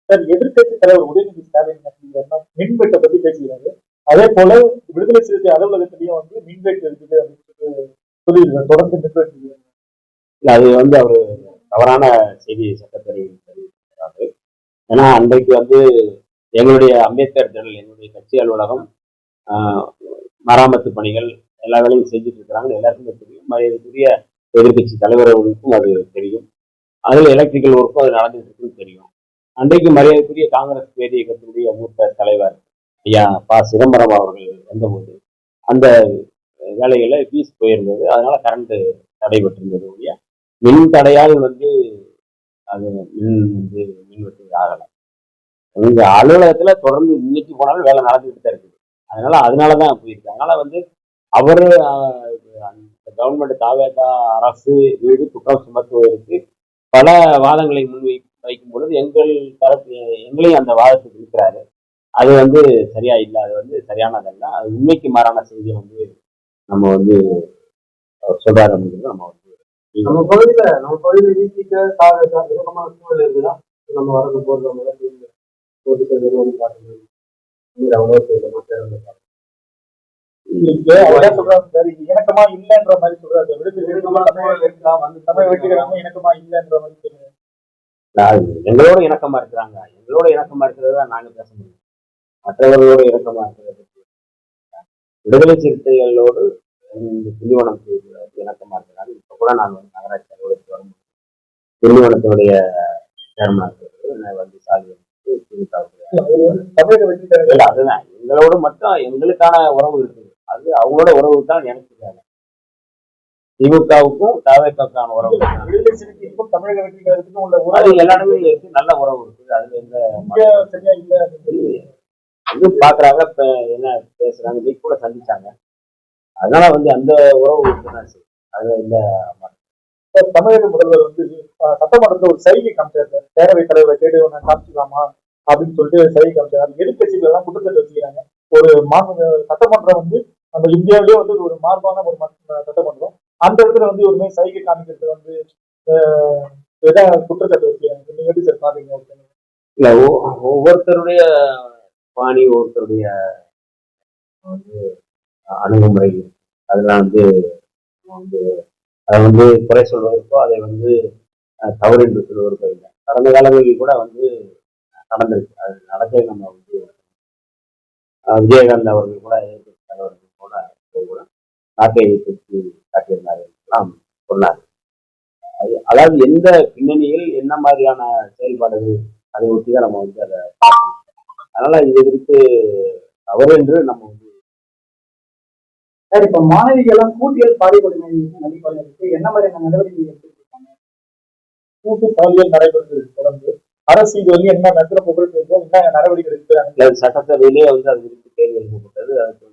Sir, எதிர்க்கட்சி தலைவர் உதயநிதி ஸ்டாலின் மின்வெட்டை பத்தி பேசுகிறாரு. அதே போல விடுதலை சிறுத்தை அலுவலகத்திலையும் மின்வெட்டு இருக்குது அப்படின்னு சொல்லியிருக்காரு. தொடர்ந்து மின்வெட்டு. இல்ல, அது அவரு தவறான செய்தி சட்டப்பேரவையில் தெரிவிக்கிறாரு. ஏன்னா அன்றைக்கு எங்களுடைய அம்பேத்கர் திடல், எங்களுடைய கட்சி அலுவலகம் மராமத்து பணிகள் எல்லா வேலையும் செஞ்சுட்டு இருக்கிறாங்க. எல்லாருக்குமே தெரியும். மரியாதைக்குரிய எதிர்கட்சி தலைவர்களுக்கும் அது தெரியும். அதில் எலக்ட்ரிக்கல் ஒர்க்கும் அது நடந்துட்டு இருக்குன்னு தெரியும். அன்றைக்கு மரியாதைக்குரிய காங்கிரஸ் பேர் இயக்கத்தினுடைய மூத்த தலைவர் ஐயா ப. சிதம்பரம் அவர்கள் வந்தபோது அந்த வேலைகளை ஃபீஸ் போயிருந்தது. அதனால கரண்ட் தடைபட்டிருந்தது ஒழிய மின் தடையால் அது மின்வெட்டு ஆகலை. எங்க அலுவலகத்துல தொடர்ந்து இன்னைக்கு போனாலும் வேலை நடந்துகிட்டு தான் இருக்குது. அதனாலதான் போயிருக்கு. அதனால அவரு அந்த கவர்மெண்ட் தாவேகா அரசு வீடு குற்றம் சுமத்துவதற்கு பல வாதங்களை வைக்கும் பொழுது எங்களையும் அந்த வாதத்துக்கு இருக்கிறாரு. அது சரியா இல்லை. அது சரியானதல்ல. அது உண்மைக்கு மாறான செய்தியை நம்ம சொல்றாரு அப்படிங்கிறது நம்ம பகுதியில வீட்டுக்கு சூழல் இருக்குதா? நம்ம வரது போறது இணக்கமா இல்லைன்ற மாதிரி சொல்றாரு. இணக்கமா இல்லைன்ற மாதிரி எங்களோட இணக்கமா இருக்கிறாங்க. எங்களோட இணக்கமா இருக்கிறதா நாங்க பேச முடியும். மற்றவர்களோட இணக்கமா இருக்கிறது விடுதலை சிறுத்தைகளோடு திண்டிவனம் இணக்கமா இருக்கிறாங்க. இப்ப கூட நான் நகராட்சி அலுவலகத்துக்கு வரும்போது திண்டிவனத்தினுடைய சேர்மனாக சாதி அதுதான் எங்களோட மட்டும் எங்களுக்கான உறவு இருக்குது. அது அவங்களோட உறவு தான் எனக்கு தேவை. திமுகவுக்கும் தாவேக்கான உறவு தமிழக வெற்றிகளுக்கும் உள்ள உறவு எல்லாருமே இருக்கு. நல்ல உறவு இருக்குது. அதுல எந்த பாக்குறாங்க, என்ன பேசுறாங்க, நீ கூட சந்திச்சாங்க. அதனால அந்த உறவு இருக்குதான். சரி, அதுல எந்த தமிழக முதல்வர் சட்டமன்றத்துல ஒரு சைகை காமிச்சாரு. பேரவைத் தலைவரை கேட்டு காமிச்சுக்கலாமா அப்படின்னு சொல்லிட்டு சைகை காமிச்சாரு. எதிர்கட்சிகள் எல்லாம் குற்றச்சாட்டு வச்சுக்கிறாங்க. ஒரு சட்டமன்றம் நம்ம இந்தியாவிலேயே ஒரு மார்பான ஒரு சட்டமன்றம். அந்த இடத்துல ஒரு மாதிரி சைகை காமிக்கிறது குற்றச்சாட்டு வச்சுக்கிறாங்க. நீங்க எப்படி சார் பாக்குறீங்க? இல்ல, ஒவ்வொருத்தருடைய பாணி, ஒவ்வொருத்தருடைய அணுகுமுறை அதெல்லாம் அதை குறை சொல்வதற்கோ அதை தவறு என்று சொல்வதற்கோ இல்லை. கடந்த காலங்களில் கூட நடந்திருக்கு. அது நடக்க நம்ம விஜயகாந்த் அவர்கள் கூட தலைவர்கள் கூட நாட்டை பற்றி காட்டியிருந்தார் எல்லாம் சொன்னார். அதாவது எந்த பின்னணியில் என்ன மாதிரியான செயல்பாடுகள் அதை ஒட்டிதான் நம்ம அதை அதனால இது குறித்து தவறு என்று நம்ம இப்ப மாணவிகள் எல்லாம் கூட்டியல் பாலியல் நடைபெறுவதற்கு என்ன மாதிரியான நடவடிக்கைகள் எடுத்துருக்காங்க? கூட்டு பாலியல் நடைபெறுவது தொடர்ந்து அரசு என்ன நகர புகழ் என்ன நடவடிக்கை எடுக்கிறாங்க? சட்டசபையிலேயே அது குறித்து கேள்வி எழுப்பப்பட்டது. அதுக்கு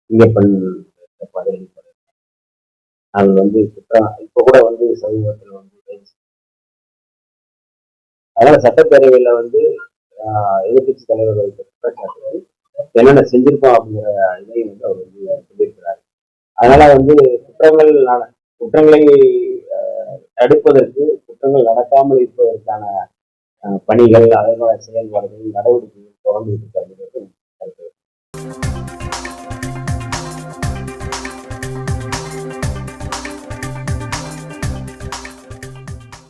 சிங்கப்பெண் அது குற்றம் இப்ப கூட சமீபத்தில் அதனால சட்டப்பேரவையில எதிர்கட்சி தலைவர் வைத்த குற்றச்சாட்டுகள் என்னென்ன செஞ்சிருக்கோம் அப்படிங்கிற இதையும் அவர் சொல்லியிருக்கிறார். அதனால குற்றங்களை தடுப்பதற்கு, குற்றங்கள் நடக்காமல் இருப்பதற்கான பணிகள், அதனோட செயல்பாடுகள், நடவடிக்கைகள் தொடர்ந்து இருக்கிறது.